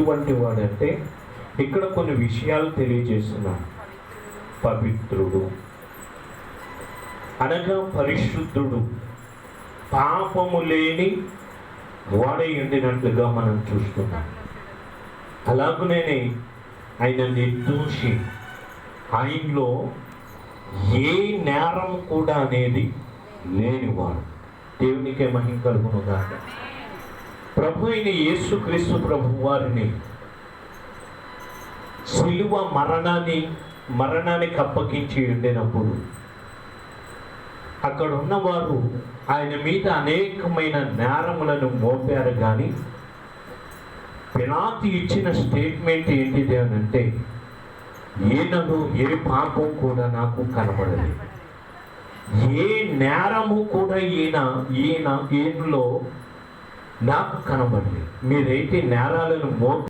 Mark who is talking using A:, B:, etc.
A: ఎటువంటి వాడంటే ఇక్కడ కొన్ని విషయాలు తెలియజేస్తున్నాడు. పవిత్రుడు అనగా పరిశుద్ధుడు, పాపము లేని వాడై ఉండినట్లుగా మనం చూస్తున్నాం. అలాగనే ఆయన నిర్దోషి, ఆయనలో ఏ నేరం కూడా అనేది లేనివాడు. దేవునికే మహిమ కలుగును గాక. ప్రభు అయిన యేసుక్రీస్తు ప్రభు వారిని సిలువ మరణానికి అప్పగించి ఉండినప్పుడు అక్కడ ఉన్నవారు ఆయన మీద అనేకమైన నేరములను మోపారు. కానీ పిలాతు ఇచ్చిన స్టేట్మెంట్ ఏంటిది అని అంటే, ఈయనను ఏ పాపం కూడా నాకు కనబడలేదు, ఏ నేరము కూడా ఈయనలో నాకు కనబడలేదు. మీరైతే నేరాలను